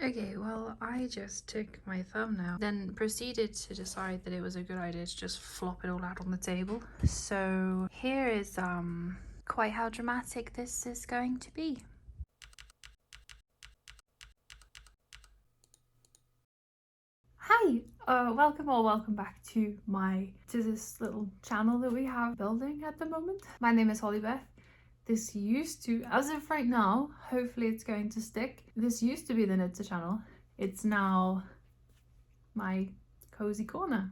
Okay, well, I just took my thumbnail, then proceeded to decide that it was a good idea to just flop it all out on the table. So here is quite how dramatic this is going to be. Hi, welcome back to this little channel that we have building at the moment. My name is Holly-Beth. This used to, as of right now, hopefully it's going to stick. This used to be the Knitser channel. It's now my cozy corner.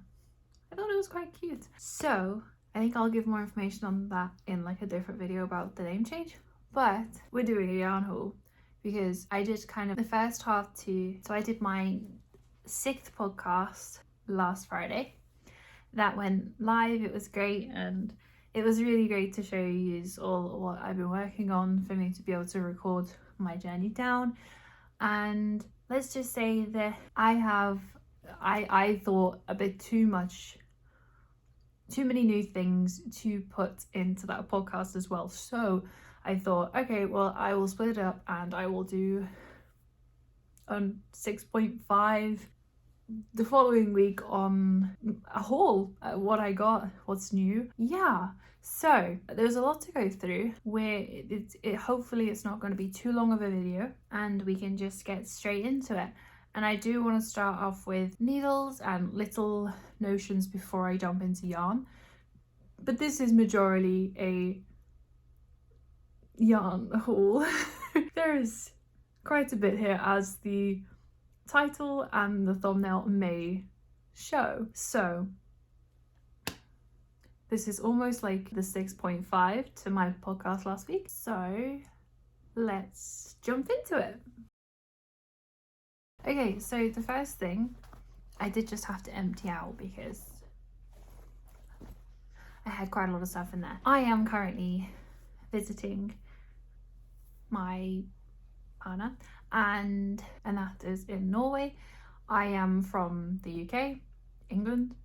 I thought it was quite cute. So I think I'll give more information on that in like a different video about the name change. But we're doing a yarn haul because I did kind of the first half so I did my 6th podcast last Friday. That went live. It was great, and it was really great to show you all what I've been working on for me to be able to record my journey down. And let's just say that I thought a bit too many new things to put into that podcast as well. So I thought, okay, well, I will split it up and I will do 6.5 the following week on a haul, what I got, what's new. Yeah, so there's a lot to go through where hopefully it's not going to be too long of a video and we can just get straight into it. And I do want to start off with needles and little notions before I jump into yarn, but this is majorly a yarn haul. There's quite a bit here, as the title and the thumbnail may show. So this is almost like the 6.5 to my podcast last week. So let's jump into it. Okay, so the first thing, I did just have to empty out because I had quite a lot of stuff in there. I am currently visiting my partner, and that is in Norway. I am from the UK, England,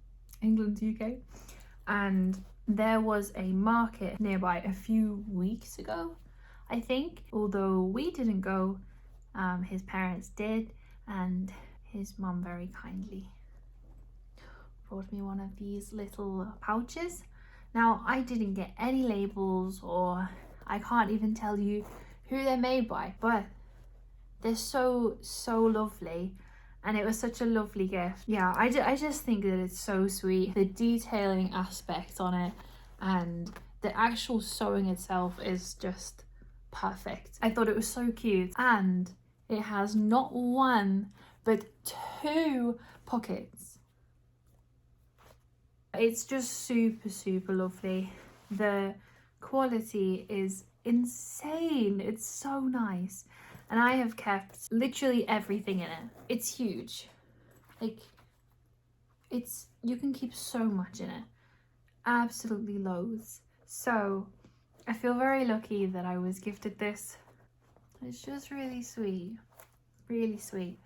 UK, and there was a market nearby a few weeks ago, I think. Although we didn't go, his parents did, and his mum very kindly brought me one of these little pouches. Now, I didn't get any labels, or I can't even tell you who they're made by, but they're so lovely, and it was such a lovely gift. Yeah, I just think that it's so sweet. The detailing aspect on it and the actual sewing itself is just perfect. I thought it was so cute, and it has not one but 2 pockets. It's just super lovely. The quality is insane. It's so nice. And I have kept literally everything in it. It's huge. Like, you can keep so much in it. Absolutely loads. So I feel very lucky that I was gifted this. It's just really sweet. Really sweet.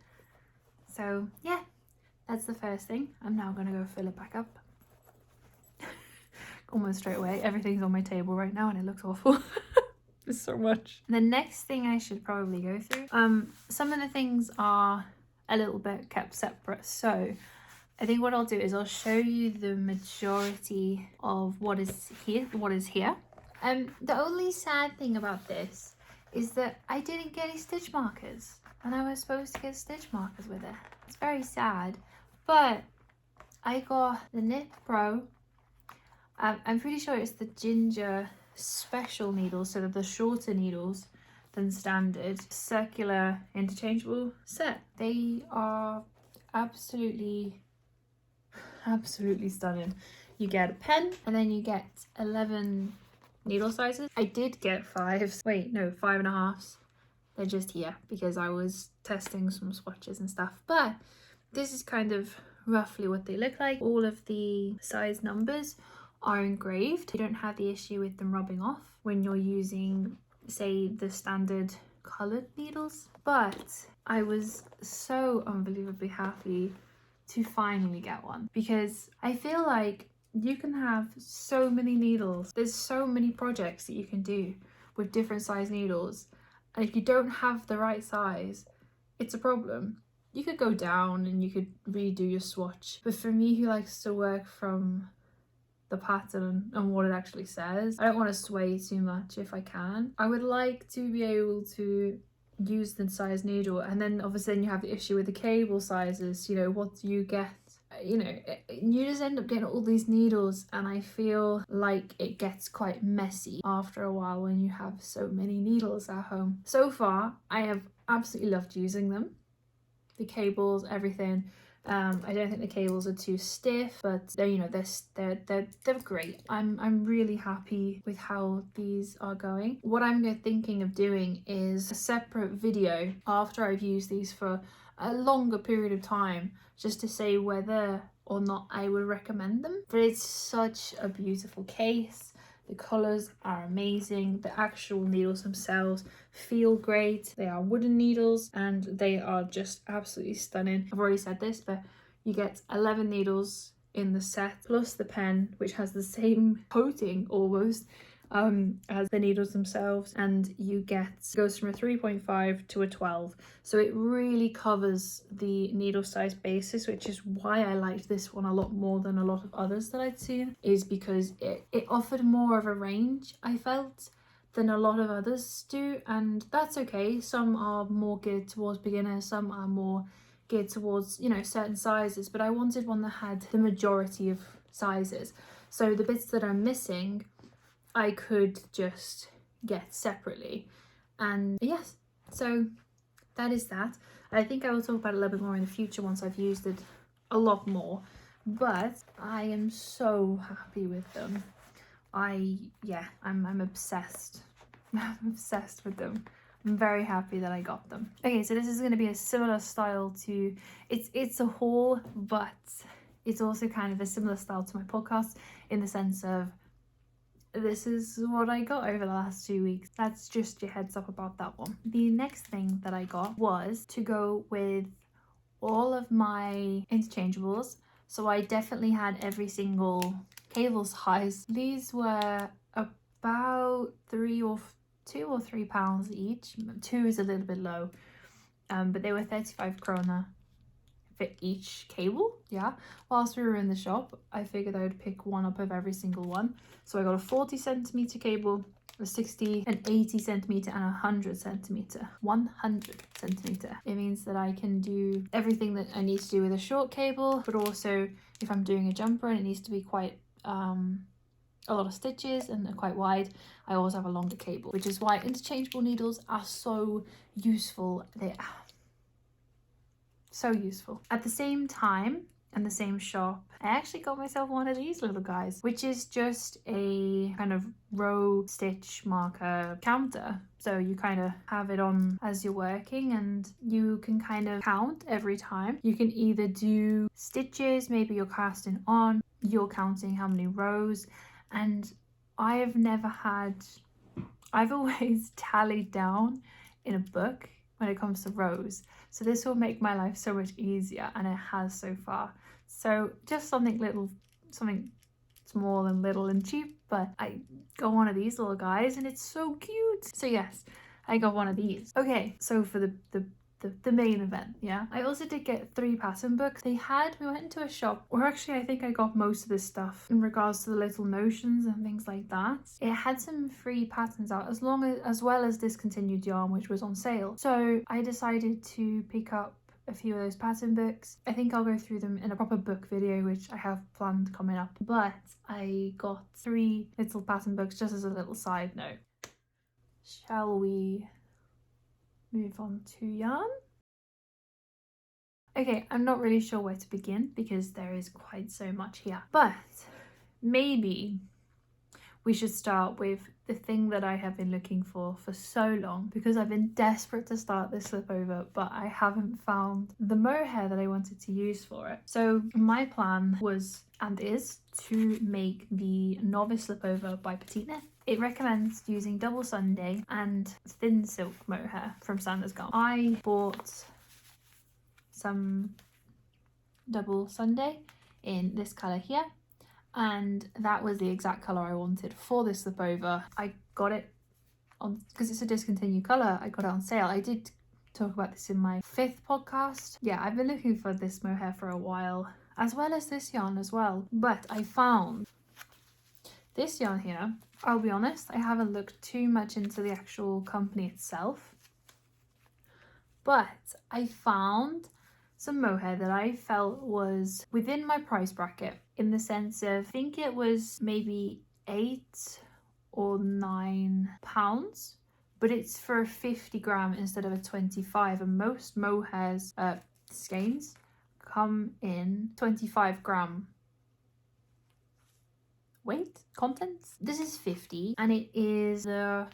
So yeah, that's the first thing. I'm now gonna go fill it back up. Almost straight away. Everything's on my table right now and it looks awful. There's so much. The next thing I should probably go through, some of the things are a little bit kept separate, so I think what I'll do is I'll show you the majority of what is here. The only sad thing about this is that I didn't get any stitch markers, and I was supposed to get stitch markers with it. It's very sad, but I got the Knit Pro. I'm pretty sure it's the ginger special needles, so that the shorter needles than standard, circular interchangeable set. They are absolutely stunning. You get a pen and then you get 11 needle sizes. I did get 5.5. They're just here because I was testing some swatches and stuff, but this is kind of roughly what they look like. All of the size numbers are engraved. You don't have the issue with them rubbing off when you're using, say, the standard colored needles. But I was so unbelievably happy to finally get one, because I feel like you can have so many needles. There's so many projects that you can do with different size needles, and if you don't have the right size, it's a problem. You could go down and you could redo your swatch, but for me who likes to work from the pattern and what it actually says, I don't want to sway too much if I can. I would like to be able to use the size needle, and then obviously then you have the issue with the cable sizes. You know, what do you get? You know, you just end up getting all these needles, and I feel like it gets quite messy after a while when you have so many needles at home. So far I have absolutely loved using them, the cables, everything. I don't think the cables are too stiff, but they're, you know, they're great. I'm really happy with how these are going. What I'm thinking of doing is a separate video after I've used these for a longer period of time, just to say whether or not I would recommend them. But it's such a beautiful case. The colours are amazing. The actual needles themselves feel great. They are wooden needles and they are just absolutely stunning. I've already said this, but you get 11 needles in the set, plus the pen, which has the same coating almost as the needles themselves, and you get, goes from a 3.5 to a 12, so it really covers the needle size basis, which is why I liked this one a lot more than a lot of others that I'd seen, is because it offered more of a range, I felt, than a lot of others do, and that's okay. Some are more geared towards beginners, some are more geared towards, you know, certain sizes, but I wanted one that had the majority of sizes, so the bits that are missing I could just get separately. And yes, so that is that. I think I will talk about it a little bit more in the future once I've used it a lot more, but I am so happy with them. I'm obsessed. I'm obsessed with them. I'm very happy that I got them. Okay, so this is going to be a similar style to, it's a haul, but it's also kind of a similar style to my podcast in the sense of, this is what I got over the last 2 weeks. That's just your heads up about that one. The next thing that I got was to go with all of my interchangeables. So I definitely had every single cable size. These were about £2 or £3 each. 2 is a little bit low, but they were 35 krona for each cable. Yeah, whilst we were in the shop I figured I would pick one up of every single one, so I got a 40 centimeter cable, a 60, an 80 centimeter, and a 100 centimeter. 100 centimeter. It means that I can do everything that I need to do with a short cable, but also if I'm doing a jumper and it needs to be quite a lot of stitches and they're quite wide, I always have a longer cable, which is why interchangeable needles are so useful. They are so useful. At the same time, in the same shop, I actually got myself one of these little guys, which is just a kind of row stitch marker counter. So you kind of have it on as you're working and you can kind of count every time. You can either do stitches, maybe you're casting on, you're counting how many rows, and I've always tallied down in a book when it comes to rows. So this will make my life so much easier, and it has so far. So just something little, something small and little and cheap, but I got one of these little guys and it's so cute. So yes, I got one of these. Okay, so for the main event, yeah, I also did get 3 pattern books. We went into a shop where actually I think I got most of this stuff in regards to the little notions and things like that. It had some free patterns out as well as discontinued yarn, which was on sale. So I decided to pick up a few of those pattern books. I think I'll go through them in a proper book video, which I have planned coming up, but I got 3 little pattern books just as a little side note. Shall we move on to yarn? Okay, I'm not really sure where to begin because there is quite so much here, but maybe we should start with the thing that I have been looking for so long, because I've been desperate to start this slipover, but I haven't found the mohair that I wanted to use for it. So my plan was and is to make the Novice Slipover by Petite Knit. It recommends using double Sunday and thin silk mohair from Sanders Garn. I bought some double Sunday in this colour here, and that was the exact colour I wanted for this slipover. I got it on, because it's a discontinued colour, I got it on sale. I did talk about this in my 5th podcast. Yeah, I've been looking for this mohair for a while, as well as this yarn as well. But I found this yarn here. I'll be honest, I haven't looked too much into the actual company itself. But I found some mohair that I felt was within my price bracket, in the sense of, I think it was maybe £8 or £9, but it's for a 50 gram instead of a 25, and most mohairs skeins come in 25 gram weight contents. This is 50, and it is the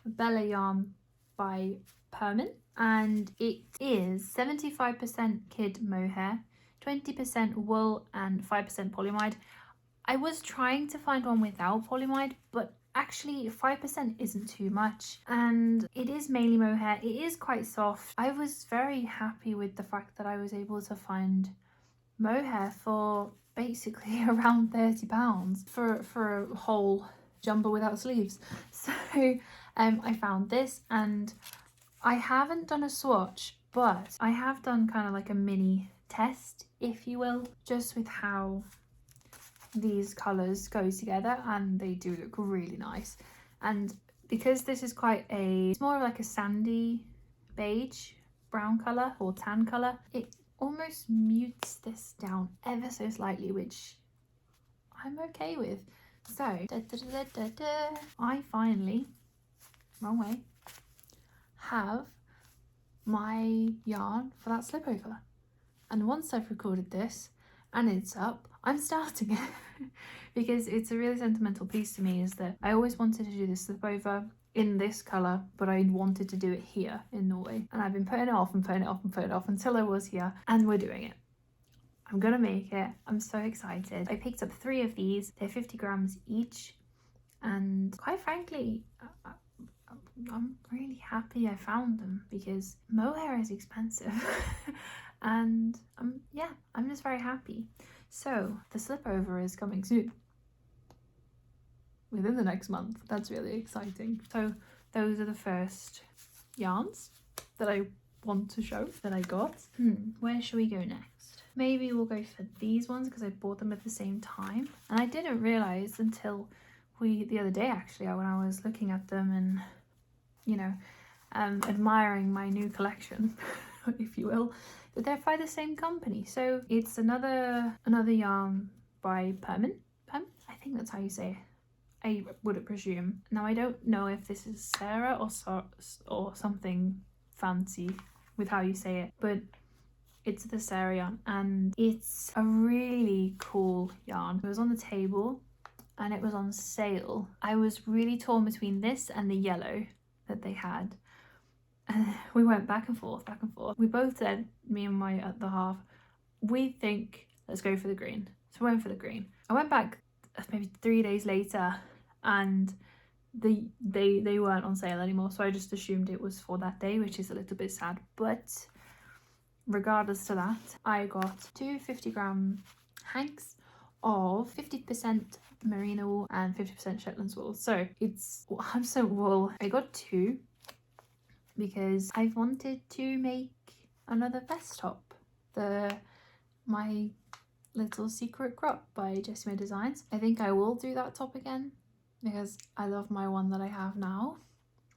Bella yarn by Permin, and it is 75% kid mohair, 20% wool and 5% polyamide. I was trying to find one without polyamide, but actually 5% isn't too much, and it is mainly mohair. It is quite soft. I was very happy with the fact that I was able to find mohair for basically around £30 for a whole jumper without sleeves. So I found this, and I haven't done a swatch, but I have done kind of like a mini test, if you will, just with how these colours go together, and they do look really nice. And because this is it's more of like a sandy beige brown colour or tan colour, it almost mutes this down ever so slightly, which I'm okay with. So I finally, wrong way, have my yarn for that slipover, and once I've recorded this and it's up, I'm starting it because it's a really sentimental piece to me. Is that I always wanted to do this slipover in this colour, but I wanted to do it here in Norway, and I've been putting it off and putting it off and putting it off until I was here, and we're doing it. I'm gonna make it. I'm so excited. I picked up 3 of these. They're 50 grams each, and quite frankly, I'm really happy I found them, because mohair is expensive. And I'm just very happy. So the slipover is coming soon, within the next month. That's really exciting. So those are the first yarns that I want to show that I got. Where should we go next? Maybe we'll go for these ones, because I bought them at the same time, and I didn't realize until the other day actually, when I was looking at them and, you know, admiring my new collection, if you will, that they're by the same company. So it's another yarn by Permin. I think that's how you say it. I would presume. Now I don't know if this is Sarah or something fancy with how you say it, but it's the Sarah yarn, and it's a really cool yarn. It was on the table and it was on sale. I was really torn between this and the yellow that they had. And we went back and forth. We both said, me and my other half, we think let's go for the green. So we went for the green. I went back maybe 3 days later, and they weren't on sale anymore. So I just assumed it was for that day, which is a little bit sad. But regardless to that, I got 2 50-gram hanks of 50% merino wool and 50% Shetland wool. So it's 100% wool. I got 2 because I wanted to make another vest top, my little secret crop by Jessima Designs. I think I will do that top again because I love my one that I have now.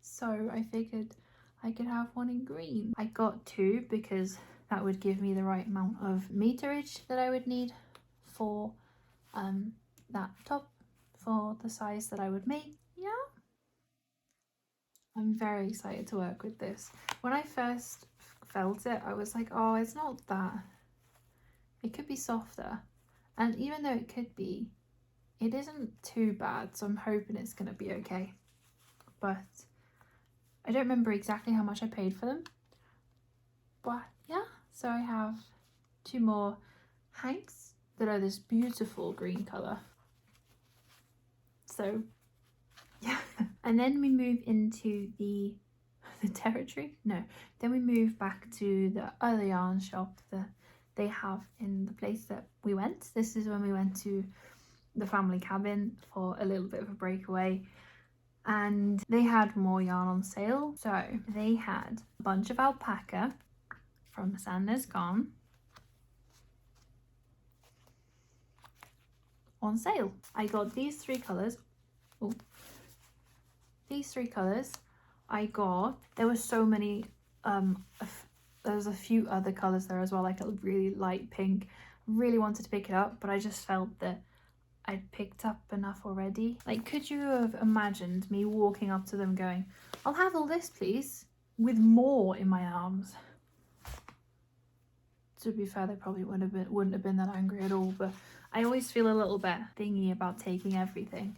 So I figured I could have one in green. I got 2 because that would give me the right amount of meterage that I would need for that top, for the size that I would make. Yeah, I'm very excited to work with this. When I first felt it, I was like, oh, it's not that. It could be softer. And even though it could be, it isn't too bad. So I'm hoping it's going to be okay. But I don't remember exactly how much I paid for them. But yeah, so I have 2 more hanks that are this beautiful green colour. So yeah, and then we move into the territory. No, then we move back to the other yarn shop that they have in the place that we went. This is when we went to the family cabin for a little bit of a breakaway. and they had more yarn on sale. So they had a bunch of alpaca from Sanders Gone on sale. I got these three colours. Oh, these three colours I got. There were so many, there was a few other colours there as well, like a really light pink. Really wanted to pick it up, but I just felt that I'd picked up enough already. Like, could you have imagined me walking up to them going, I'll have all this please, with more in my arms? To be fair, they probably wouldn't have been that angry at all, but I always feel a little bit thingy about taking everything,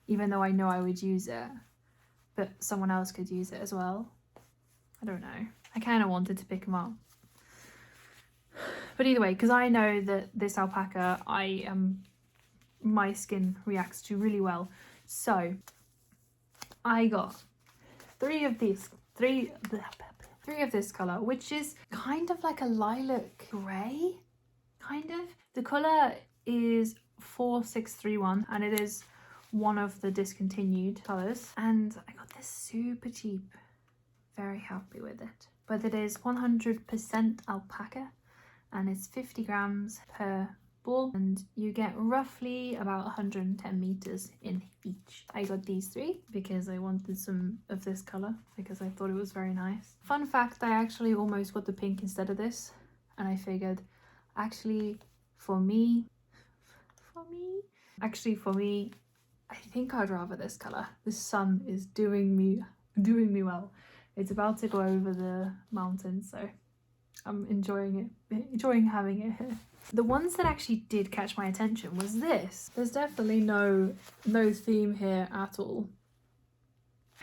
even though I know I would use it, but someone else could use it as well. I don't know. I kind of wanted to pick them up. But either way, because I know that this alpaca, my skin reacts to really well. So I got three of this colour, which is kind of like a lilac grey, kind of. The colour is 4631 and it is one of the discontinued colours. And I got this super cheap. Very happy with it. But it is 100% alpaca and it's 50 grams per ball, and you get roughly about 110 meters in each. I got these three because I wanted some of this color because I thought it was very nice. Fun fact, I actually almost got the pink instead of this, and I figured actually for me, I think I'd rather this color. The sun is doing me well. It's about to go over the mountains, so I'm enjoying having it here. The ones that actually did catch my attention was this. There's definitely no theme here at all.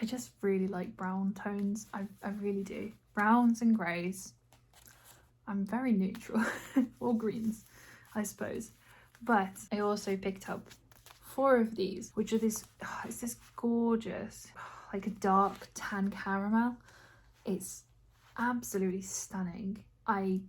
I just really like brown tones. I really do. Browns and greys. I'm very neutral. Or greens, I suppose. But I also picked up 4 of these, which are this, it's this gorgeous, like a dark tan caramel. It's absolutely stunning. I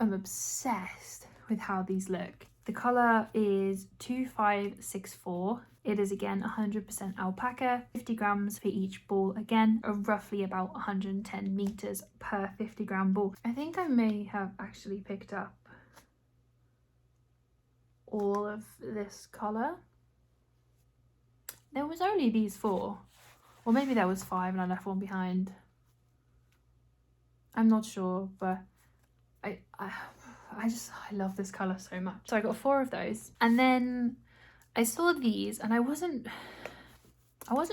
am obsessed with how these look. The colour is 2564. It is again 100% alpaca, 50 grams for each ball, again roughly about 110 meters per 50 gram ball. I think I may have actually picked up all of this colour. There was only these 4, or maybe there was 5 and I left one behind. I'm not sure, but I love this colour so much. So I got 4 of those, and then I saw these and I wasn't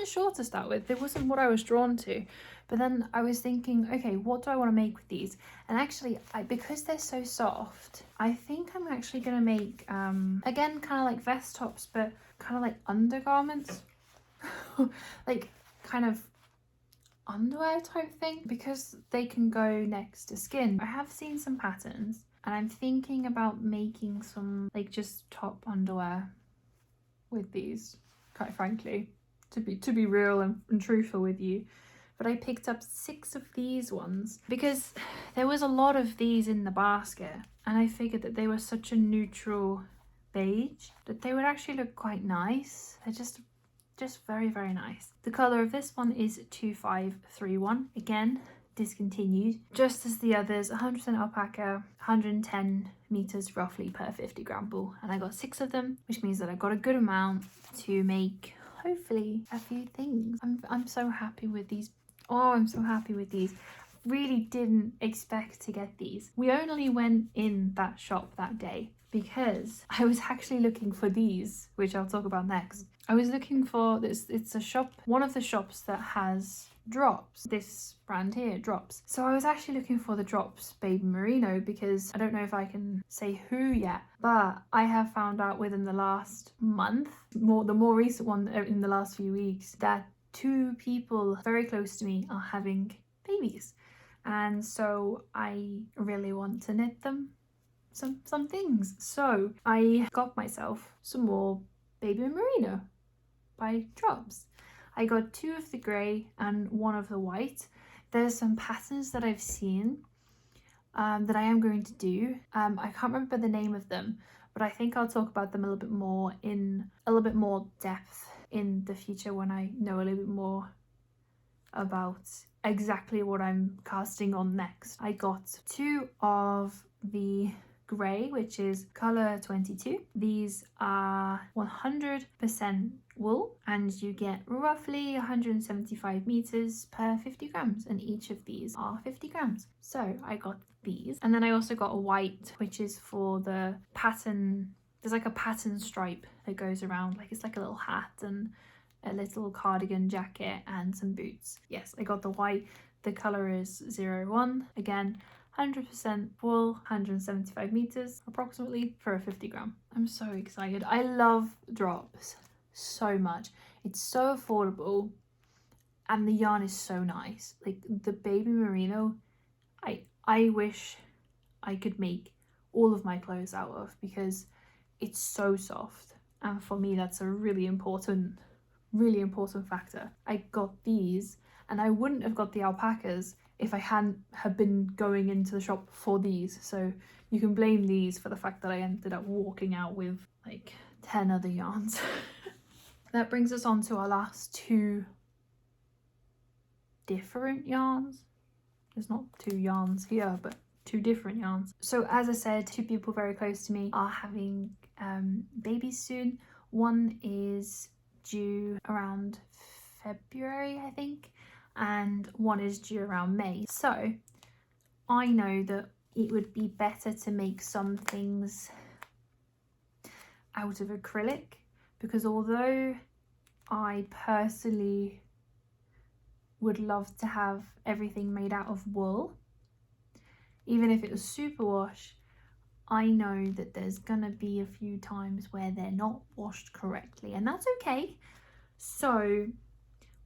sure to start with. It wasn't what I was drawn to, but then I was thinking, okay, what do I want to make with these? And actually, because they're so soft, I think I'm actually gonna make again kind of like vest tops, but kind of like undergarments, like kind of underwear type thing, because they can go next to skin. I have seen some patterns and I'm thinking about making some like just top underwear with these, quite frankly, to be real and truthful with you. But I picked up 6 of these ones because there was a lot of these in the basket, and I figured that they were such a neutral beige that they would actually look quite nice. They're just very, very nice. The colour of this one is 2531, again discontinued, just as the others. 100% alpaca, 110 meters roughly per 50 gram ball, and I got 6 of them, which means that I got a good amount to make hopefully a few things. I'm so happy with these. Oh, I'm so happy with these. Really didn't expect to get these. We only went in that shop that day because I was actually looking for these, which I'll talk about next. I was looking for this, it's a shop, one of the shops that has drops, this brand here, Drops. So I was actually looking for the Drops Baby Merino, because I don't know if I can say who yet, but I have found out within the last month, the more recent one in the last few weeks, that 2 people very close to me are having babies, and so I really want to knit them some things. So I got myself some more Baby Merino by Drops. I got 2 of the grey and 1 of the white. There's some patterns that I've seen that I am going to do. I can't remember the name of them, but I think I'll talk about them a little bit more depth in the future when I know a little bit more about exactly what I'm casting on next. I got 2 of the grey, which is color 22. These are 100% wool, and you get roughly 175 meters per 50 grams, and each of these are 50 grams. So I got these, and then I also got a white, which is for the pattern. There's like a pattern stripe that goes around, like it's like a little hat and a little cardigan jacket and some boots. Yes, I got the white. The color is 01. Again, 100% wool, 175 meters approximately for a 50 gram. I'm so excited. I love drops so much. It's so affordable and the yarn is so nice. Like the baby merino, I wish I could make all of my clothes out of, because it's so soft, and for me that's a really important factor. I got these, and I wouldn't have got the alpacas if I hadn't have been going into the shop for these, so you can blame these for the fact that I ended up walking out with like 10 other yarns. That brings us on to our last 2 different yarns. There's not 2 yarns here, but 2 different yarns. So as I said, 2 people very close to me are having babies soon. One is due around February, I think, and one is due around May. So I know that it would be better to make some things out of acrylic, because although I personally would love to have everything made out of wool, even if it was superwash, I know that there's gonna be a few times where they're not washed correctly, and that's okay. So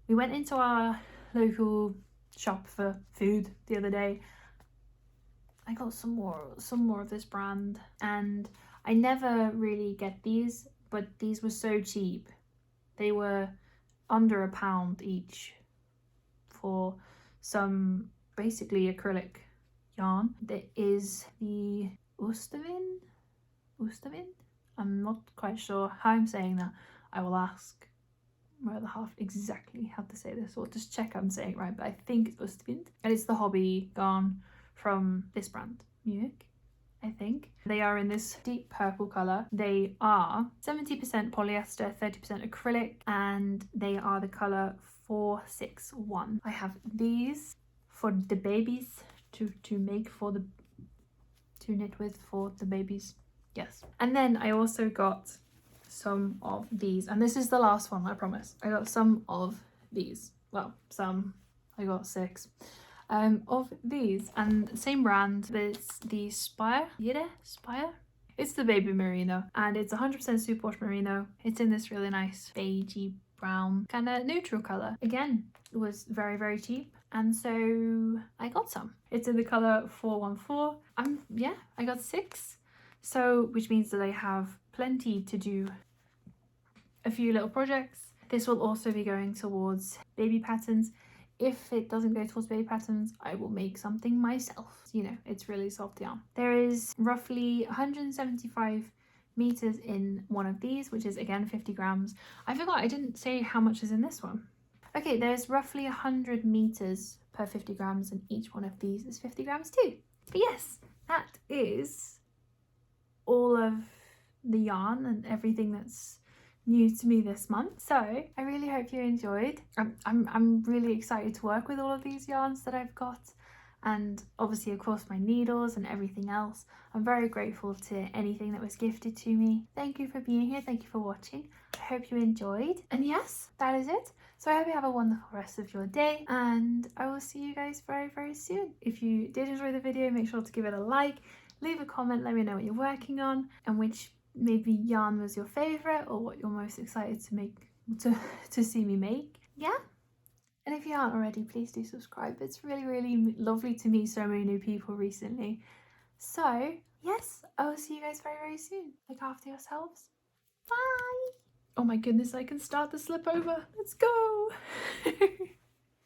we went into our local shop for food the other day. I got some more of this brand, and I never really get these, but these were so cheap. They were under £1 each for some basically acrylic yarn. There is the Ustavin? I'm not quite sure how I'm saying that. I will ask my other half exactly how to say this, or just check I'm saying it right, but I think it's Ustavin. And it's the hobby yarn from this brand, Munich, I think. They are in this deep purple colour. They are 70% polyester, 30% acrylic, and they are the colour 461. I have these for the babies to make for the to knit with for the babies. Yes. And then I also got some of these, and this is the last one, I promise. I got some of these. Well, some. I got 6 of these, and same brand, but it's the Spire. It's the baby merino, and it's 100% superwash merino. It's in this really nice beigey brown kind of neutral color. Again, it was very, very cheap, and so I got some. It's in the color 414. Yeah, I got 6, so which means that I have plenty to do a few little projects. This will also be going towards baby patterns. If it doesn't go towards baby patterns, I will make something myself. You know, it's really soft yarn. There is roughly 175 meters in one of these, which is again 50 grams. I forgot, I didn't say how much is in this one. Okay, there's roughly 100 meters per 50 grams, and each one of these is 50 grams too. But yes, that is all of the yarn and everything that's new to me this month. So I really hope you enjoyed. I'm really excited to work with all of these yarns that I've got, and obviously of course my needles and everything else. I'm very grateful to anything that was gifted to me. Thank you for being here, thank you for watching. I hope you enjoyed, and yes, that is it. So I hope you have a wonderful rest of your day, and I will see you guys very, very soon. If you did enjoy the video, make sure to give it a like, leave a comment, let me know what you're working on and which maybe yarn was your favorite, or what you're most excited to make, to see me make. Yeah, and if you aren't already, please do subscribe. It's really, really lovely to meet so many new people recently. So yes, I will see you guys very, very soon. Look after yourselves. Bye. Oh my goodness, I can start the slip over. Let's go.